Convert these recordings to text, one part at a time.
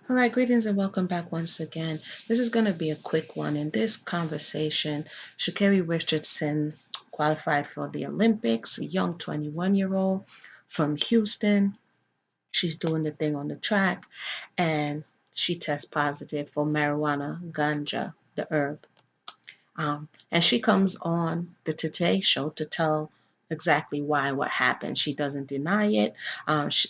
All right, greetings and welcome back once again. This is going to be a quick one. In this conversation, Sha'carri Richardson qualified for the Olympics, a young 21-year-old from Houston. She's doing the thing on the track, and she tests positive for marijuana, ganja, the herb. And she comes on the Today Show to tell exactly why, what happened. She doesn't deny it.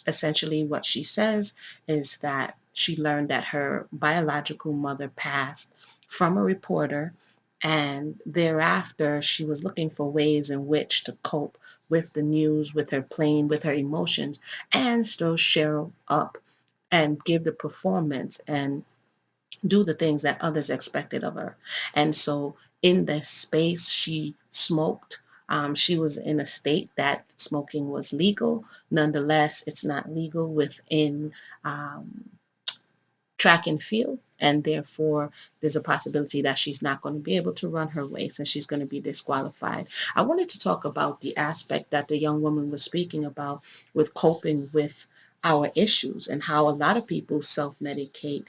Essentially, what she says is that she learned that her biological mother passed from a reporter, and thereafter, she was looking for ways in which to cope with the news, with her pain, with her emotions, and still share up and give the performance and do the things that others expected of her. And so in this space, she smoked. She was in a state that smoking was legal. Nonetheless, it's not legal within um, track and field. And therefore, there's a possibility that she's not going to be able to run her race and she's going to be disqualified. I wanted to talk about the aspect that the young woman was speaking about with coping with our issues and how a lot of people self-medicate,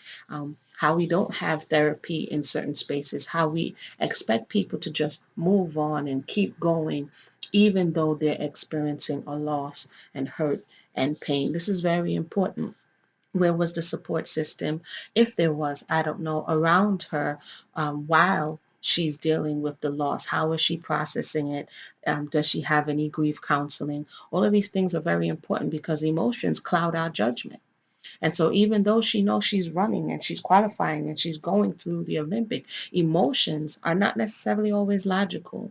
how we don't have therapy in certain spaces, how we expect people to just move on and keep going, even though they're experiencing a loss and hurt and pain. This is very important. Where was the support system, if there was, I don't know, around her while she's dealing with the loss? How is she processing it? Does she have any grief counseling? All of these things are very important because emotions cloud our judgment. And so even though she knows she's running and she's qualifying and she's going to the Olympic, emotions are not necessarily always logical.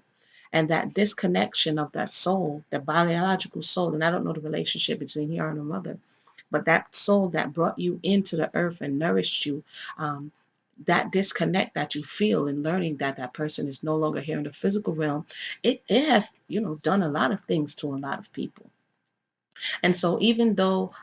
And that disconnection of that soul, the biological soul, and I don't know the relationship between her and her mother, but that soul that brought you into the earth and nourished you, that disconnect that you feel in learning that that person is no longer here in the physical realm, it has, done a lot of things to a lot of people. And so, even though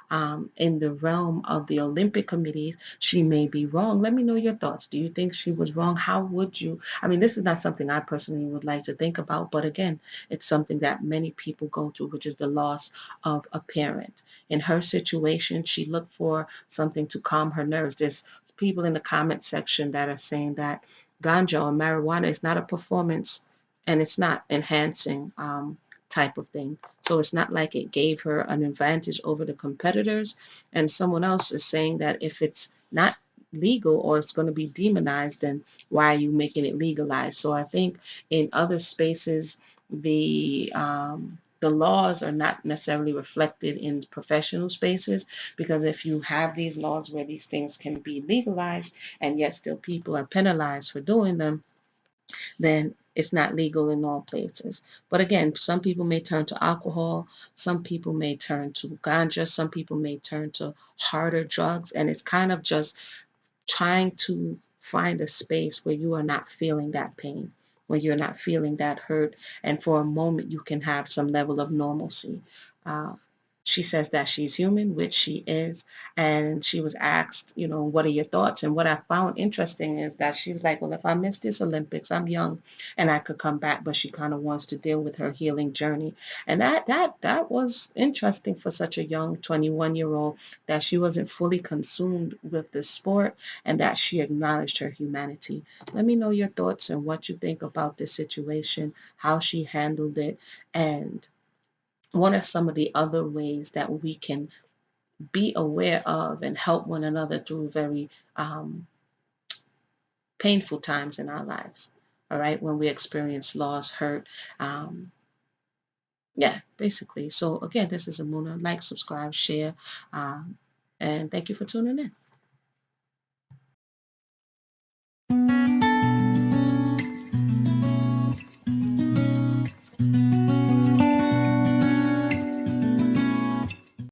in the realm of the Olympic committees, she may be wrong, let me know your thoughts. Do you think she was wrong? How would you? I mean, this is not something I personally would like to think about, but again, it's something that many people go through, which is the loss of a parent. In her situation, she looked for something to calm her nerves. There's people in the comment section that are saying that ganja or marijuana is not a performance and it's not enhancing type of thing. So it's not like it gave her an advantage over the competitors. And someone else is saying that if it's not legal or it's going to be demonized, then why are you making it legalized? So I think in other spaces, the laws are not necessarily reflected in professional spaces, because if you have these laws where these things can be legalized and yet still people are penalized for doing them, then it's not legal in all places. But again, some people may turn to alcohol, some people may turn to ganja, some people may turn to harder drugs, and it's kind of just trying to find a space where you are not feeling that pain, where you're not feeling that hurt, and for a moment you can have some level of normalcy. Uh, she says that she's human, which she is, and she was asked, what are your thoughts? And what I found interesting is that she was like, well, if I miss this Olympics, I'm young and I could come back, but she kind of wants to deal with her healing journey. And that was interesting for such a young 21-year-old, that she wasn't fully consumed with the sport and that she acknowledged her humanity. Let me know your thoughts and what you think about this situation, how she handled it, and what are some of the other ways that we can be aware of and help one another through very painful times in our lives. All right, when we experience loss, hurt, um, yeah, basically. So again, this is Amuna. Like, subscribe, share, and thank you for tuning in.